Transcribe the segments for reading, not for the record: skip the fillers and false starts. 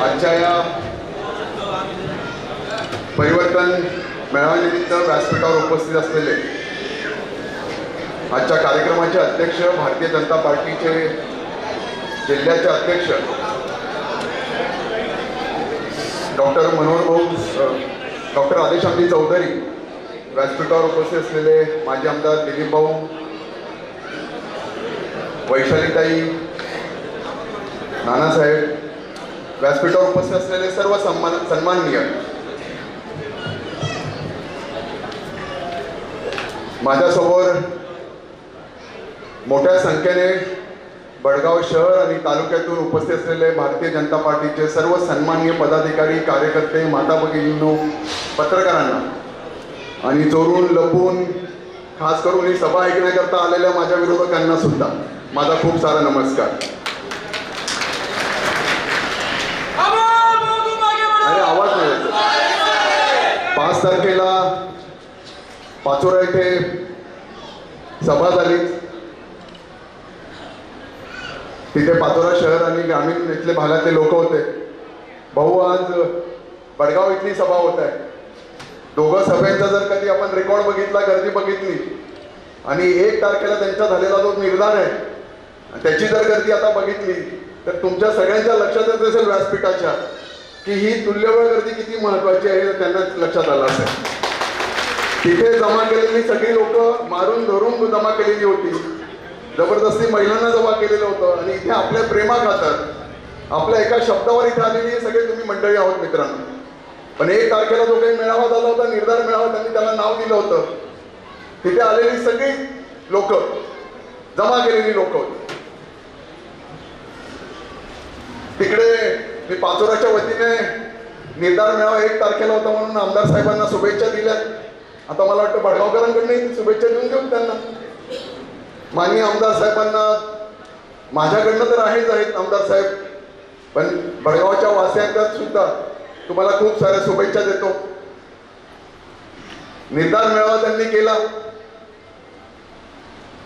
आजच्या या परिवर्तन मेळाव्यानिमित्त व्यासपीठावर उपस्थित असलेले आजच्या कार्यक्रमाचे अध्यक्ष, भारतीय जनता पार्टीचे जिल्ह्याचे अध्यक्ष डॉक्टर मनोहर भाऊ, डॉक्टर आदेशांती चौधरी, व्यासपीठावर उपस्थित असलेले माजी आमदार दिलीप भाऊ, वैशालीताई, नानासाहेब, व्यासपीठावर उपस्थित असलेले सर्व सन्माननीय, माझ्यासमोर मोठ्या संख्येने बडगाव शहर आणि तालुक्यातून उपस्थित असलेले भारतीय जनता पार्टीचे सर्व सन्माननीय पदाधिकारी, कार्यकर्ते, माता भगिनींनो, पत्रकारांना आणि चोरून लपून खास करून ही सभा ऐकण्याकरता आलेल्या माझ्या विरोधकांना सुद्धा माझा खूप सारा नमस्कार. अरे आवाज नाही येत. 5 तारखेला पाचोरा येथे सभा झाली. तिथे पाचोरा शहर आणि ग्रामीण इथले भागातले लोक होते. भाऊ, आज बडगाव इथली सभा होत आहे. दोघं सभेचा जर कधी आपण रेकॉर्ड बघितला, गर्दी बघितली आणि 1 तारखेला त्यांचा झालेला जो निर्धार आहे त्याची जर गर्दी आता बघितली तर तुमच्या सगळ्यांच्या लक्षातच असेल व्यासपीठाच्या की ही तुल्यबळ गर्दी किती महत्वाची आहे हे त्यांना लक्षात आलं असेल. तिथे जमा केलेली सगळी लोक मारून धरून जमा केलेली होती. जबरदस्ती महिलांना जमा केलेलं होतं आणि इथे आपल्या प्रेमाखातर आपल्या एका शब्दावर इथे आलेली सगळे तुम्ही मंडळी आहोत मित्रांनो. पण 1 तारखेला जो काही मेळावा झाला होता, निर्धार मेळावा, त्यांनी त्याला नाव दिलं होतं. तिथे आलेली सगळी लोक, जमा केलेली लोक होती. तिकडे मी पाचोराच्या वतीने निर्धार मेळावा 1 तारखेला होता म्हणून आमदार साहेबांना शुभेच्छा दिल्या. आता मला वाटतं बडगावकरांकडून शुभेच्छा देऊन घेऊ त्यांना. माननीय आमदार साहेबांना माझ्याकडनं तर आहेत आमदार साहेब, पण बडगावच्या वासियांकडे सुद्धा तुम्हाला खूप साऱ्या शुभेच्छा देतो. निर्धार मेळावा त्यांनी केला.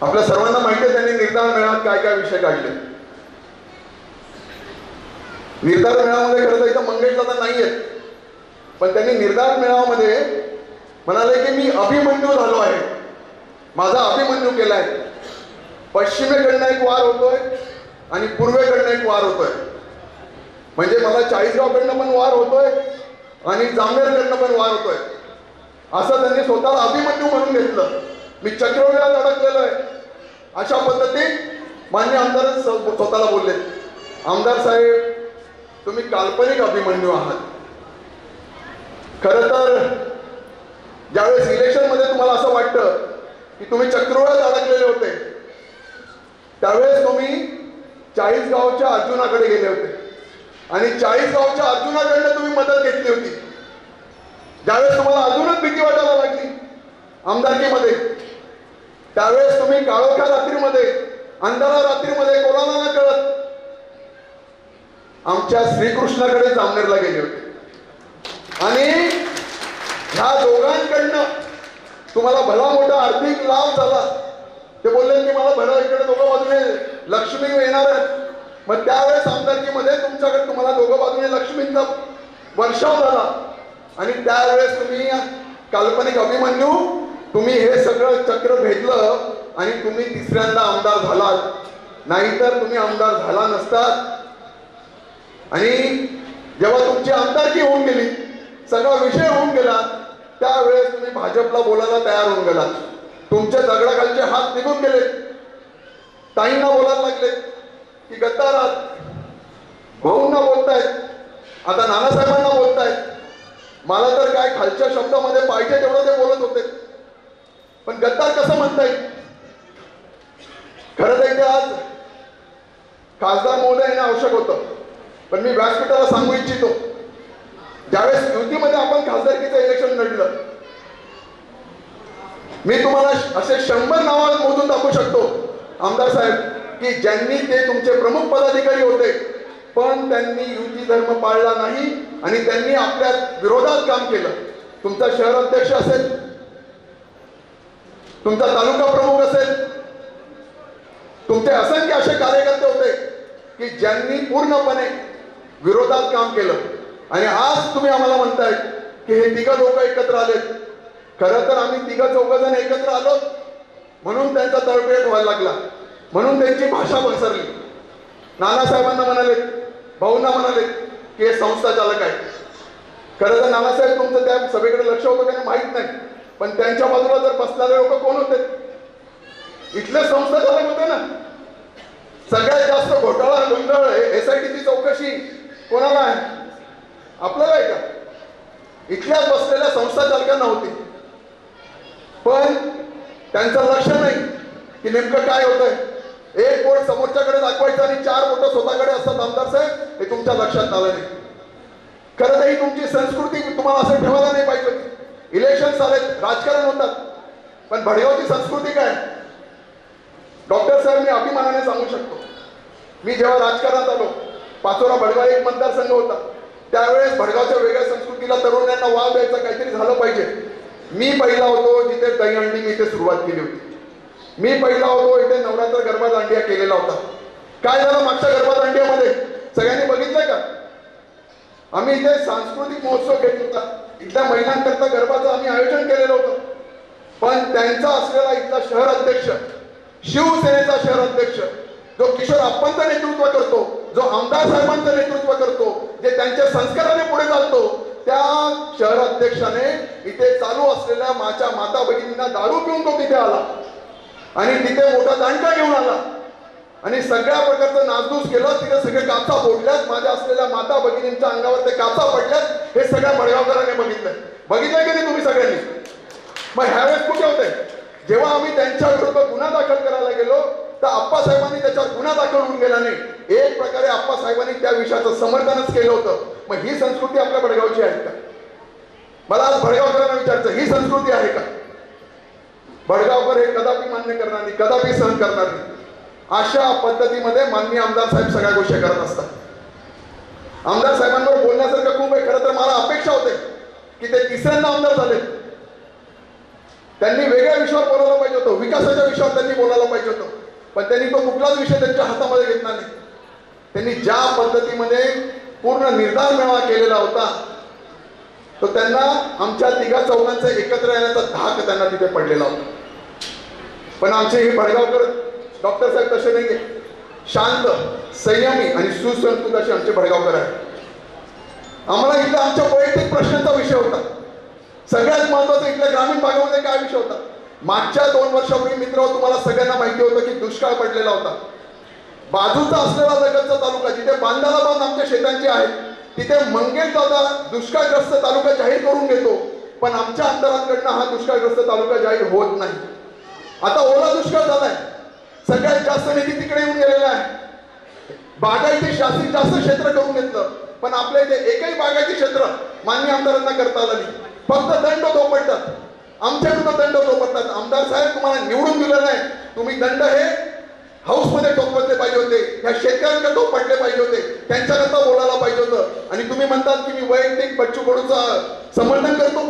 आपल्या सर्वांना माहिती आहे त्यांनी निर्धार मेळाव्यात काय काय विषय काढले. निर्धार मेळाव्यामध्ये खरं तर इथं मंगेश दादा नाहीये, पण त्यांनी निर्धार मेळाव्यामध्ये म्हणाले की मी अभिमन्यू झालो आहे, माझा अभिमन्यू केलाय. पश्चिमेकडनं एक वार होतोय आणि पूर्वेकडनं एक वार होतोय. म्हणजे मला 40गावकडनं पण वार होतोय आणि जामनेरकडनं पण वार होतोय, असं त्यांनी स्वतःला अभिमन्यू म्हणून घेतलं. मी चक्रव्यूहात अडकलेलो आहे अशा पद्धतीत मान्य आमदार स्वतःला बोलले. आमदार साहेब, तुम्ही काल्पनिक अभिमन्यू आहात. खरं तर ज्यावेळेस इलेक्शन मध्ये तुम्हाला असं वाटतं की तुम्ही चक्रव्यूहात अडकलेले होते, त्यावेळेस तुम्ही 40गावच्या अर्जुनाकडे गेले होते आणि 40गावच्या अर्जुनाकडनं तुम्ही मदत घेतली होती. ज्यावेळेस तुम्हाला अजूनच भीती वाटायला लागली आमदारकीमध्ये, त्यावेळेस तुम्ही काळोख्या रात्रीमध्ये, अंधारा रात्रीमध्ये, कोणाला न कळत आमच्या श्रीकृष्णाकडे जामनेरला गेले होते आणि ह्या दोघांकडनं तुम्हाला भला मोठा आर्थिक लाभ झाला. ते बोलले की मला भला इकडे दोघं बाजूने लक्ष्मी येणार आहे. मग त्यावेळेस आमदारकीमध्ये तुमच्याकडे तुम्हाला दोघं बाजूने लक्ष्मींचा वर्षाव झाला आणि त्यावेळेस तुम्ही काल्पनिक अभिमन्यू, तुम्ही हे सगळं चक्र भेटलं आणि तुम्ही तिसऱ्यांदा आमदार झालात. नाहीतर तुम्ही आमदार झाला नसतात. आणि जेव्हा तुमची आमदारकी होऊन गेली, सगळा विषय होऊन गेला, त्यावेळेस तुम्ही भाजपला बोलायला तयार होऊन गेलात. तुमचे दगडाखालचे हात निघून गेले. ताईंना बोलायला लागले की गद्दार आहात, भाऊंना बोलतायत, आता नानासाहेबांना बोलतायत. मला तर काय खालच्या शब्दामध्ये पाहिजे तेवढं ते बोलत होते, पण गद्दार कसं म्हणता येईल. खरं तर इथे आज खासदार महोदय येणं आवश्यक होतं, पण मी व्यासपीठाला सांगू इच्छितो, ज्यावेळेस युतीमध्ये आपण खासदारकीचं इलेक्शन लढलं, मी तुम्हाला असे 100 नावं मोजून दाखवू शकतो आमदार साहेब की ज्यांनी, ते तुमचे प्रमुख पदाधिकारी होते पण त्यांनी युती धर्म पाळला नाही आणि त्यांनी आपल्या विरोधात काम केलं. तुमचा शहर अध्यक्ष असेल, तुमचा तालुका प्रमुख असेल, तुमचे असंख्य असे कार्यकर्ते होते की ज्यांनी पूर्णपणे विरोधात काम केलं आणि आज तुम्ही आम्हाला म्हणताय की हे तिघं लोक एकत्र आलेत. खरं तर आम्ही तिघं चौघजण एकत्र आलो म्हणून त्यांचा तळपेट व्हायला लागला, म्हणून त्यांची भाषा पसरली. नानासाहेबांना म्हणाले, भाऊंना म्हणाले की हे संस्था चालक आहे. खरं तर नानासाहेब तुमचं त्या सभेकडे लक्ष होतं त्यांना माहित नाही, पण त्यांच्या बाजूला जर बसणारे लोक कोण होते? इथले संस्था चालक होते ना. सगळ्यात जास्त घोटाळा गोंधळ SITची चौकशी कोणाला आहे? आपल्याला आहे का? इथल्याच बसलेल्या संस्था चालकांना होती, पण त्यांचं लक्ष नाही की नेमकं काय होतंय. एक बोट समोरच्याकडे दाखवायचं आणि 4 बोट स्वतःकडे असतात. आमदार साहेब, हे तुमच्या लक्षात आलं नाही. खरं तर ही तुमची संस्कृती तुम्हाला असं ठेवायला नाही पाहिजे होती. इलेक्शन आले, राजकारण होतात, पण भडगावची संस्कृती काय? डॉक्टर साहेब, मी अभिमानाने सांगू शकतो, मी जेव्हा राजकारणात आलो, पाचोरा भडगाव एक मतदारसंघ होता, त्यावेळेस भडगावच्या वेगळ्या संस्कृतीला तरुणांना वाव द्यायचा काहीतरी झालं पाहिजे. मी पहिला होतो जिथे दहीहंडी मी इथे सुरुवात केली होती. मी पहिला होतो इथे नवरात्र गरबा दांडिया केलेला होता. काय झालं मागच्या गरबा दांडियामध्ये सगळ्यांनी बघितलंय का? आम्ही इथे सांस्कृतिक महोत्सव घेत होता. इथल्या महिलांकरता गरबाचं आम्ही आयोजन केलेलं होतं, पण त्यांचा असलेला इथला शहर अध्यक्ष, शिवसेनेचा शहर अध्यक्ष, जो किशोर आप्पांचं नेतृत्व करतो, जो आमदार साहेबांचं नेतृत्व करतो, जे त्यांच्या संस्काराने पुढे चालतो, त्या शहर अध्यक्षाने इथे चालू असलेल्या माझ्या माता भगिनींना दारू पिऊन तो तिथे आला आणि तिथे मोठा दांडका घेऊन आला आणि सगळ्या प्रकारचं नासधूस केलं. तिथे सगळे काचा फोडल्यात, माझ्या असलेल्या माता भगिनींच्या अंगावर ते काचा पडल्यात. हे सगळ्या भडगावकरांनी बघितलंय की नाही तुम्ही सगळ्यांनी? मग ह्यावेळेस कुठे होते? जेव्हा आम्ही त्यांच्या विरुद्ध गुन्हा दाखल करायला गेलो तर आप्पासाहेबांनी त्याच्यावर गुन्हा दाखल होऊन गेला नाही. एक प्रकारे आप्पासाहेबांनी त्या विषयाचं समर्थनच केलं होतं. मग ही संस्कृती आपल्या भडगावची आहे का? मला आज भडगावकरांना विचारायचं, ही संस्कृती आहे का? भडगावकर हे कदापि मान्य करणार नाही, कदापि सहन करणार नाही. अशा पद्धतीमध्ये माननीय आमदार साहेब सगळ्या गोष्टी करत असतात. आमदार साहेबांवर बोलण्यासारखं खूप आहे. खरं तर मला अपेक्षा होते की ते तिसऱ्यांदा आमदार झाले, त्यांनी वेगळ्या विषयावर बोलायला पाहिजे होतं, विकासाच्या विषयावर त्यांनी बोलायला पाहिजे होतं, पण त्यांनी तो कुठलाच विषय त्यांच्या हातामध्ये घेतला नाही. त्यांनी ज्या पद्धतीमध्ये पूर्ण निर्धार मेळावा केलेला होता तो त्यांना आमच्या तिघा चौघांचं एकत्र येण्याचा धाक त्यांना तिथे पडलेला होता. पण आमचे हे भडगावकर डॉक्टर साहेब तसे नाहीये, शांत, संयमी आणि सुसंस्कृत असे आमचे भडगावकर आहेत. आम्हाला इथला आमच्या वैयक्तिक प्रश्नांचा विषय होता. सगळ्यात महत्वाचा इथल्या ग्रामीण भागामध्ये काय विषय होता? मागच्या 2 वर्षापूर्वी मित्र तुम्हाला सगळ्यांना माहिती होतं की दुष्काळ पडलेला होता. बाजूचा असलेला लगतचा तालुका जिथे बांधाला बांध आमच्या शेतांची आहे, तिथे मंगेश दादा दुष्काळग्रस्त तालुका जाहीर करून घेतो, पण आमच्या आमदारांकडनं हा दुष्काळग्रस्त तालुका जाहीर होत नाही. आता ओला दुष्काळ झालाय, सगळ्यात जास्त निधी तिकडे येऊन गेलेला आहे. बागायती शास्त्रीय जास्त क्षेत्र करून घेतलं, पण आपल्या इथे एकही बागायती क्षेत्र मान्य आमदारांना करता आलं नाही. फक्त दंड थोपटतात, आमच्याकडून दंड थोपटतात. आमदार साहेब, तुम्हाला निवडून दिलं नाही, तुम्ही दंड हे हाऊसमध्ये ठोकवले पाहिजे होते, ह्या शेतकऱ्यांकडे थोपटले पाहिजे होते, त्यांच्याकरता बोलायला पाहिजे होतं. आणि तुम्ही म्हणतात की मी वैयक्तिक बच्चू कडूचं समर्थन करतो.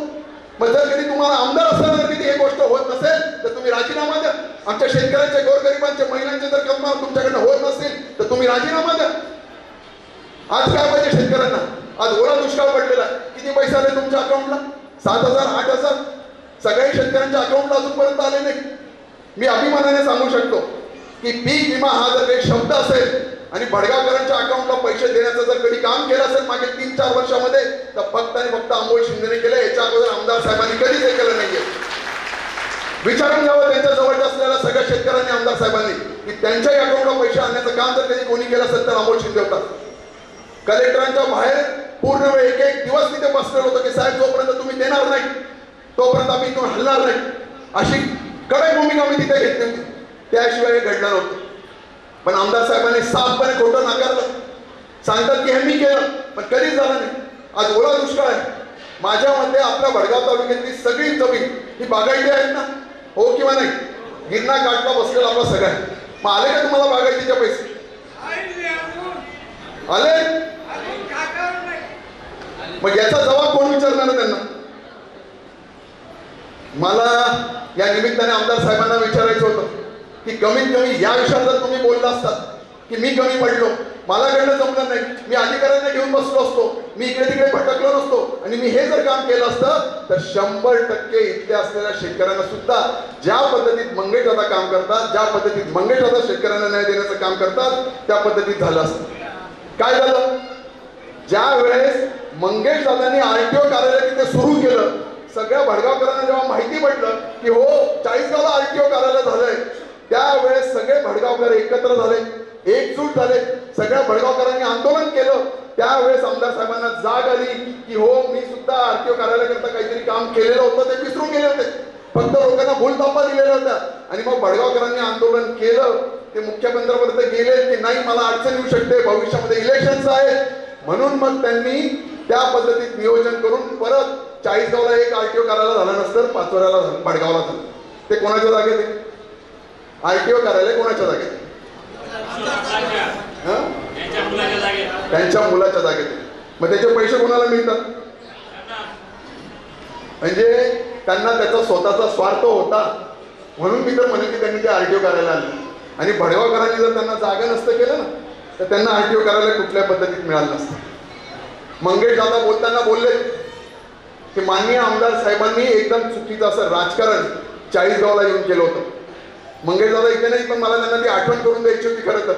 मग जर कधी तुम्हाला आमदार असताना जर कधी हे गोष्ट होत नसेल तर तुम्ही राजीनामा द्या. आमच्या शेतकऱ्यांचे, गोरगरिबांचे, महिलांचे जर काम तुमच्याकडनं होत नसेल तर तुम्ही राजीनामा द्या. आज काय पाहिजे शेतकऱ्यांना? आज ओला दुष्काळ पडलेला, किती पैसे आले तुमच्या अकाउंटला? 7,000, 8,000. सगळ्या शेतकऱ्यांच्या अकाउंटला अजूनपर्यंत आले नाही. मी अभिमानाने सांगू शकतो की पीक विमा हा जर काही शब्द असेल आणि भडगावकरांच्या अकाउंटला पैसे देण्याचं जर कधी काम केलं असेल मागे 3-4 वर्षामध्ये, तर फक्त आणि फक्त अमोल शिंदेने केलं. याच्या अगोदर आमदार साहेबांनी कधीच हे केलं नाहीये. विचारून घ्यावं त्यांच्या जवळच्या असलेल्या सगळ्या शेतकऱ्यांनी, आमदार साहेबांनी, की त्यांच्याही अकाउंटला पैसे आणण्याचं काम जर कधी कोणी केलं असेल तर अमोल शिंदे होता. कलेक्टरांच्या बाहेर पूर्ण वेळ एक दिवस तिथे बसलेलो होतो की साहेब जोपर्यंत तुम्ही देणार नाही तोपर्यंत आम्ही इथून हलणार नाही, अशी कडक भूमिका मी तिथे घेतली होती. त्याशिवाय हे घडणार नव्हतं. पण आमदार साहेबांनी साफपणे खोटं नाकारलं. सांगतात की हे मी केलं, पण कधीच झालं नाही. आज ओला दुष्काळ आहे. माझ्या मते आपल्या भडगाव तालुक्यातली सगळी जमीन ही बागायती आहेत ना, हो किंवा नाही? गिरणा काटला बसलेला आपला सगळा. मग आले का तुम्हाला बागायतीचे पैसे? आले? मग याचा जबाब कोण विचारणार त्यांना? मला या निमित्ताने आमदार साहेबांना विचारायचं होतं की कमीत कमी या विषयात जर तुम्ही बोलला असतात की मी कमी पडलो मलाकडनं जमलं नाही, मी अधिकाऱ्यांना घेऊन बसलो असतो, मी इकडे तिकडे भटकलो नसतो आणि मी हे जर काम केलं असतं तर 100% इथल्या असलेल्या शेतकऱ्यांना सुद्धा ज्या पद्धतीत मंगेश दादा काम करतात, ज्या पद्धतीत मंगेश दादा शेतकऱ्यांना न्याय देण्याचं काम करतात त्या पद्धतीत झालं असतं. काय झालं? ज्या वेळेस मंगेश दादांनी आरटीओ कार्यालय तिथे सुरू केलं, सगळ्या भडगावकरांना जेव्हा माहिती पडलं की हो चाळीसगावला आरटीओ कार्यालय झालंय, त्यावेळेस सगळे भडगावकर एकत्र झाले, एकजूट झाले, सगळ्या भडगावकरांनी आंदोलन केलं. त्यावेळेस आमदार साहेबांना जाग आली की हो मी सुद्धा आरटीओ कार्यालयाकरता काहीतरी काम केलेलं होतं, ते विसरून गेले होते, फक्त लोकांना भूलथापा दिलेल्या होत्या. आणि मग भडगावकरांनी आंदोलन केलं, ते मुख्यमंत्र्यापर्यंत गेले की नाही मला अडचण येऊ शकते, भविष्यामध्ये इलेक्शन्स आहेत, म्हणून मग त्यांनी त्या पद्धतीत नियोजन करून परत चाळीसगावला एक आरटीओ कार्यालय झालं नसतं, पाचोऱ्याला झालं, भडगावला झालं. ते कोणाच्या जागेत आहे? आरटीओ कार्यालय कोणाच्या जागेत आहे? त्यांच्या मुलाच्या जागेत. मग त्याचे पैसे कोणाला मिळतात? म्हणजे त्यांना त्याचा स्वतःचा स्वार्थ होता, म्हणून मी तर म्हणेन की त्यांनी ते आरटीओ कार्यालय आले. आणि भडगावकरांनी जर त्यांना जागा नसतं केलं ना तर त्यांना आरटीओ कार्यालय कुठल्या पद्धतीत मिळालं नसतं. मंगेश दादा बोलताना बोलले की माननीय आमदार साहेबांनी एकदम चुकीचं असं राजकारण चाळीसगावला येऊन केलं होतं. मंगेश दादा इथे नाही, पण मला त्यांना ती आठवण करून द्यायची होती खरं तर.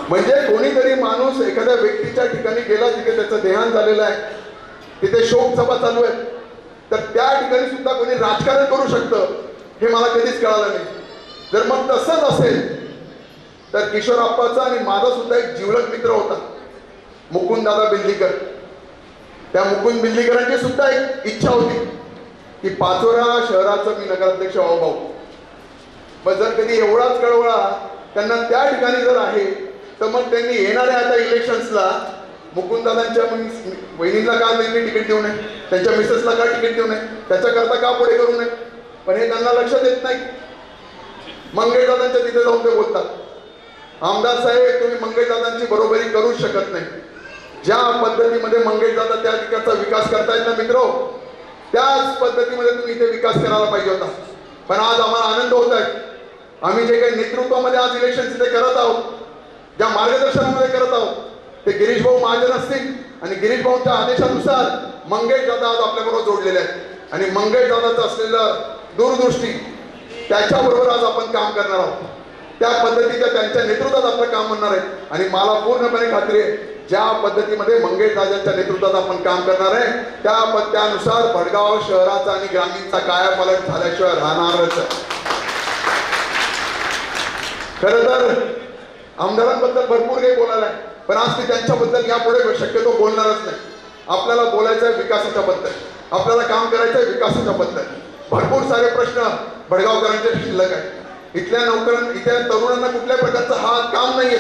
म्हणजे कोणीतरी माणूस एखाद्या व्यक्तीच्या ठिकाणी गेला, तिथे त्याचं देहांत झालेलं आहे, तिथे शोक सभा चालू आहे, तर त्या ठिकाणी सुद्धा कोणी राजकारण करू शकतं हे मला कधीच कळालं नाही. जर मग तसंच असेल तर किशोर आप्पाचा आणि माझा सुद्धा एक जिवलग मित्र होता मुकुंद दादा बिल्लीकर. त्या मुकुंद बिल्लीकरांची सुद्धा एक इच्छा होती की पाचोरा शहराचं मी नगराध्यक्ष व्हावं भाऊ. मग जर कधी एवढाच कळवळा त्यांना त्या ठिकाणी जर आहे तर मग त्यांनी येणाऱ्या आता इलेक्शन्सला मुकुंददादांच्या वहिनीला का त्यांनी तिकीट देऊ नये, त्यांच्या मिसेसला का तिकीट देऊ नये, त्याच्याकरता का पुढे करू नये, पण हे त्यांना लक्षात येत नाही. मंगेश दादांच्या तिथे जाऊन ते बोलतात, आमदार साहेब तुम्ही मंगेश दादांची बरोबरी करू शकत नाही. ज्या पद्धतीमध्ये मंगेश दादा त्या ठिकाणचा विकास करतायत ना मित्र, त्याच पद्धतीमध्ये तुम्ही इथे विकास करायला पाहिजे होता. पण आज आम्हाला आनंद होत आहे, आम्ही जे काही नेतृत्वामध्ये आज इलेक्शन इथे करत आहोत, ज्या मार्गदर्शनामध्ये करत आहोत, ते गिरीश भाऊ महाजन असतील आणि गिरीश भाऊंच्या आदेशानुसार मंगेश दादा आज आपल्याबरोबर जोडलेले आहेत. आणि मंगेश दादाचं असलेलं दूरदृष्टी त्याच्याबरोबर आज आपण काम करणार आहोत. त्या पद्धतीच्या त्यांच्या नेतृत्वात आपलं काम म्हणणार आहे. आणि मला पूर्णपणे खात्री आहे ज्या पद्धतीमध्ये मंगेश दादांच्या नेतृत्वात आपण काम करणार आहे त्यानुसार भडगाव शहराचा आणि ग्रामीणचा कायापालट झाल्याशिवाय राहणारच. खरं तर आमदारांबद्दल भरपूर काही बोलायला आहे, पण आज ते त्यांच्याबद्दल यापुढे शक्यतो बोलणारच नाही. आपल्याला बोलायचं आहे विकासाच्या बद्दल, आपल्याला काम करायचं आहे विकासाच्या बद्दल. भरपूर सारे प्रश्न भडगावकरांचे शिल्लक आहे. इथल्या इथल्या तरुणांना कुठल्या प्रकारचं हा काम नाहीये.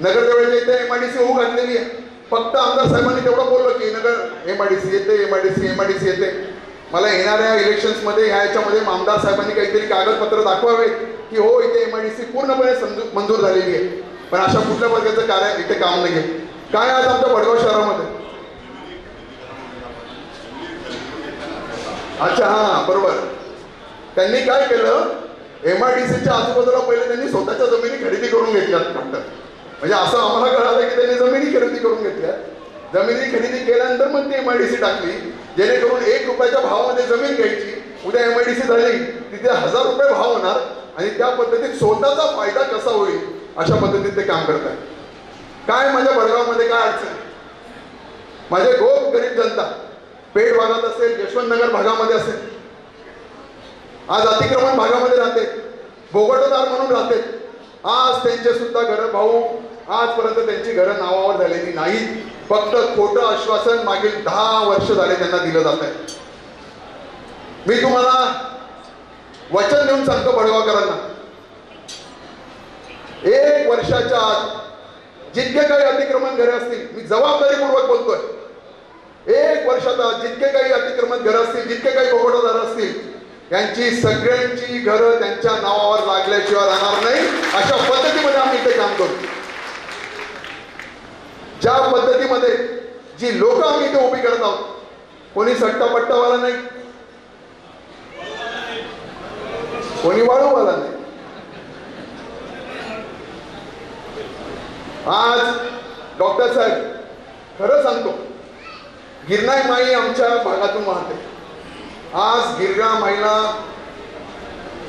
नगरदेवळच्या इथे एमआयडीसी होऊ घातलेली आहे. फक्त आमदार साहेबांनी तेवढं बोललं की नगर एमआयडीसी येते, एमआयडीसी येते. मला येणाऱ्या इलेक्शन्समध्ये ह्याच्यामध्ये आमदार साहेबांनी काहीतरी कागदपत्र दाखवावे की हो इथे एमआयडीसी पूर्णपणे मंजूर झालेली आहे. पण अशा कुठल्या प्रकारचं कार्य इथे काम नाहीये. काय आज आमच्या भडगाव शहरामध्ये? अच्छा हा बरोबर, त्यांनी काय केलं, एमआयडीसीच्या आजूबाजूला पहिले त्यांनी स्वतःच्या जमिनी खरेदी करून घेतल्यात. फक्त म्हणजे असं आम्हाला कळालं की त्यांनी जमिनी खरेदी करून घेतल्या. जमिनी खरेदी केल्यानंतर मग ती एमआयडीसी टाकली, जेणेकरून 1 रुपयाच्या भावामध्ये जमीन घ्यायची. उद्या एमआयडीसी झाली तिथे 1000 रुपये भाव होणार आणि त्या पद्धतीत स्वतःचा फायदा कसा होईल अशा पद्धतीत ते काम करत आहे. काय माझ्या भडगावमध्ये काय अडचण? माझे गोप गरीब जनता पेठ भागात असेल, यशवंतनगर भागामध्ये असेल, आज अतिक्रमण भागामध्ये राहते, भोगटदार म्हणून राहते. आज त्यांचे सुद्धा घरं भाऊ आजपर्यंत त्यांची घरं नावावर झालेली नाहीत. फक्त खोटं आश्वासन मागील 10 वर्ष झाले त्यांना दिलं जात आहे. मी तुम्हाला वचन देऊन सांगतो भडगावकरांना, 1 वर्षाच्या आत जितके काही अतिक्रमण घरे असतील, मी जबाबदारीपूर्वक बोलतोय, 1 वर्षात जितके काही अतिक्रमण घरं असतील, जितके काही भोगटदार असतील, यांची सगळ्यांची घरं त्यांच्या नावावर लागल्याशिवाय राहणार नाही. अशा पद्धतीमध्ये आम्ही इथे काम करतो. ज्या पद्धतीमध्ये जी लोक आम्ही इथे उभी करत आहोत, कोणी सट्टापट्टावाला नाही, कोणी वाळूवाला नाही. आज डॉक्टर साहेब खरं सांगतो, गिरणाई माई आमच्या भागातून वाहते. आज गिरगा माईला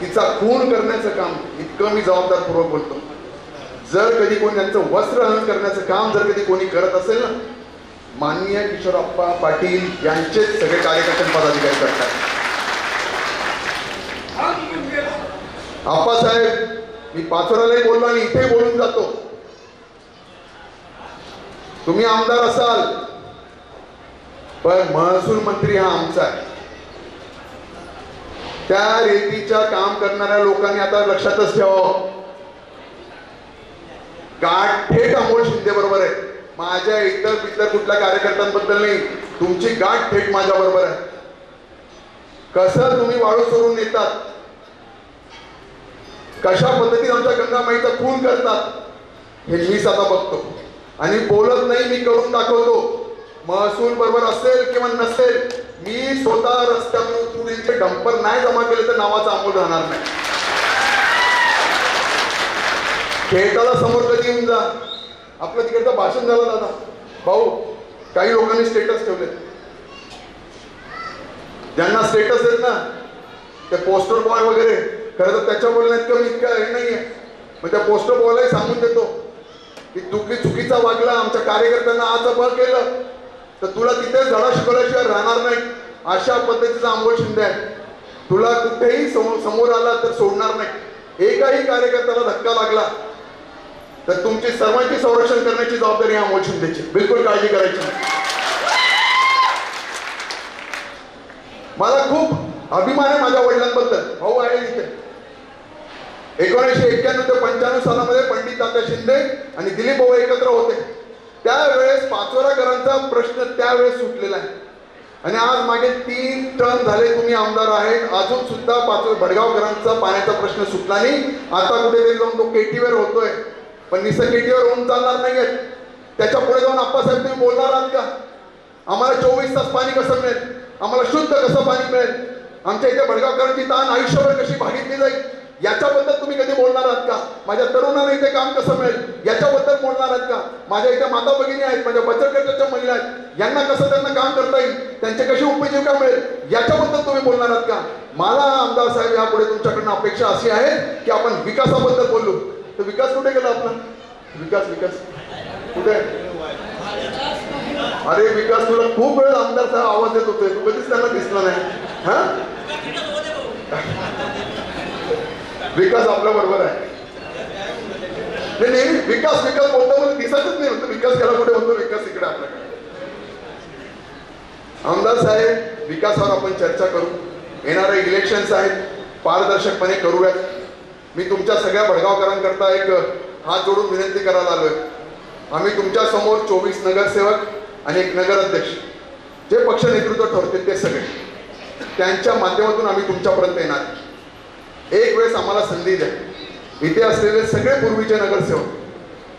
तिचा खून करण्याचं काम इतकं मी जबाबदारपूर्वक बोलतो. जर कधी कोणी त्यांचं वस्त्र हरण करण्याचं काम जर कधी कोणी करत असेल ना, माननीय किशोरप्पा पाटील यांचेच सगळे कार्यकर्ते पदाधिकारी करतात. आप्पासाहेब, मी पाचोरालाही बोललो आणि इथे बोलून जातो, तुम्ही आमदार असाल पण महसूल मंत्री हा आमचा आहे. त्या रेतीच्या काम करणाऱ्या लोकांनी आता लक्षातच ठेवावं, गाठ थेट अमोल शिंदे बरोबर आहे. माझ्या इतर कुठल्या कार्यकर्त्यांबद्दल नाही, तुमची गाठ थेट माझ्या बरोबर आहे. कसं तुम्ही वाळू सोडून येतात, कशा पद्धतीने आमच्या गंगामाईचा खून करतात हे मीच आता बघतो आणि बोलत नाही, मी करून दाखवतो. महसूल बरोबर असेल किंवा नसेल, मी स्वतः रस्त्यातून तुरीचे डंपर नाही जमा केले तर नावाचा अमोल राहणार नाही. खेळताला समोर कधी येऊन जा. आपलं तिकडचं भाषण झालं दादा भाऊ, काही लोकांनी स्टेटस ठेवले, ज्यांना स्टेटस आहेत ना ते पोस्टर बॉय वगैरे, खरं तर त्याच्या बोलण्यात कमी इतकं हे नाहीये. मग त्या पोस्टर बॉयलाही सांगून देतो की चुकीचा वागला, आमच्या कार्यकर्त्यांना आज बळ केलं तर तुला तिथेच धडा शिकवल्याशिवाय राहणार नाही. अशा पद्धतीचा अमोल शिंदे आहे. तुला कुठेही समोर आला तर सोडणार नाही. एकाही कार्यकर्त्याला धक्का लागला तर तुमची सर्वांची संरक्षण करण्याची जबाबदारी अमोल शिंदेची, बिलकुल काळजी करायची नाही. मला खूप अभिमान आहे माझ्या वडिलांबद्दल. भाऊ आहे इथे. 1991 ते 95 सालामध्ये पंडित तात्या शिंदे आणि दिलीप भाऊ एकत्र होते. त्यावेळेस पाचोराकरांचा प्रश्न त्यावेळेस सुटलेला आहे आणि आज मागे 3 टर्म झाले तुम्ही आमदार आहेत, अजून सुद्धा भडगावकरांचा पाण्याचा प्रश्न सुटला नाही. आता कुठेतरी जाऊन तो केटीवर होतोय, पण निसर्ग केटीवर होऊन चालणार नाहीये. त्याच्या पुढे जाऊन आप्पासाहेब तुम्ही बोलणार आहात का? आम्हाला 24 तास पाणी कसं मिळेल, आम्हाला शुद्ध कसं पाणी मिळेल, आमच्या इथे भडगावकरांची ताण आयुष्यभर कशी भागितली जाईल याच्याबद्दल तुम्ही कधी बोलणार आहात का? माझ्या तरुणांना इथे काम कसं मिळेल याच्याबद्दल बोलणार आहात का? माझ्या इथे माता भगिनी आहेत, माझ्या बचत गटाच्या महिला आहेत, यांना कसं त्यांना काम करता येईल, त्यांची कशी उपजीविका मिळेल याच्याबद्दल तुम्ही बोलणार आहात का? मला आमदार साहेब यापुढे तुमच्याकडनं अपेक्षा अशी आहे की आपण विकासाबद्दल बोललो. तर विकास कुठे गेला आपला? विकास कुठे? अरे विकास, तुला खूप वेळ आमदार साहेब आवाज देत होते, तू कधीच त्यांना दिसला नाही. हा, विकास आपल्या बरोबर आहे. नेहमी विकास बोलतो मला दिसतच नाही. म्हणतो विकास गेला कुठे, म्हणतो विकास इकडे आपल्याकडे. आमदार साहेब, विकासावर आपण चर्चा करू. येणारे इलेक्शन्स आहेत, पारदर्शकपणे करूयात. मी तुमच्या सगळ्या भडगावकरांकरता एक हात जोडून विनंती करायला आलोय. आम्ही तुमच्या समोर 24 नगरसेवक आणि 1 नगराध्यक्ष, जे पक्ष नेतृत्व ठरतील ते सगळे, त्यांच्या माध्यमातून आम्ही तुमच्यापर्यंत येणार. एक वेळेस आम्हाला संधी द्या. इथे असलेले सगळे पूर्वीचे नगरसेवक,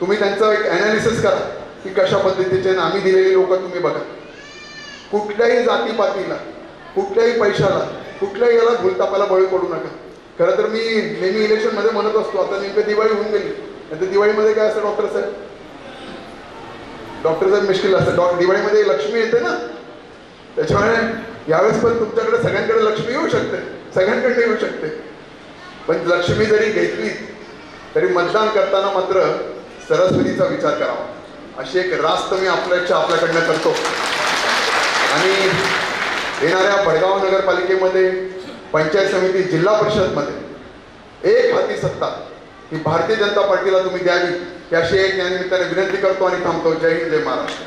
तुम्ही त्यांचं एक ॲनालिसिस करा की कशा पद्धतीचे आम्ही दिलेली लोक तुम्ही बघा. कुठल्याही जातीपातीला, कुठल्याही पैशाला, कुठल्याही याला भूलतापाला बळी पडू नका. खरं तर मी नेहमी इलेक्शनमध्ये म्हणत असतो, आता नेमकं दिवाळी होऊन गेली, आता दिवाळीमध्ये काय असतं डॉक्टर साहेब मुश्किल असतं. दिवाळीमध्ये लक्ष्मी येते ना, त्याच्यामुळे यावेळेस पण तुमच्याकडे सगळ्यांकडे लक्ष्मी येऊ शकते, सगळ्यांकडे येऊ शकते. पण लक्ष्मी जरी घेतली तरी मतदान करताना मात्र सरस्वतीचा विचार करावा, अशी एक रास्त मी आपल्याकडनं करतो. आणि येणाऱ्या भडगाव नगरपालिकेमध्ये, पंचायत समिती, जिल्हा परिषदमध्ये एक हाती सत्ता ही भारतीय जनता पार्टीला तुम्ही द्यावी, ही अशी एक या निमित्ताने विनंती करतो आणि थांबतो. जय हिंद, जय महाराष्ट्र.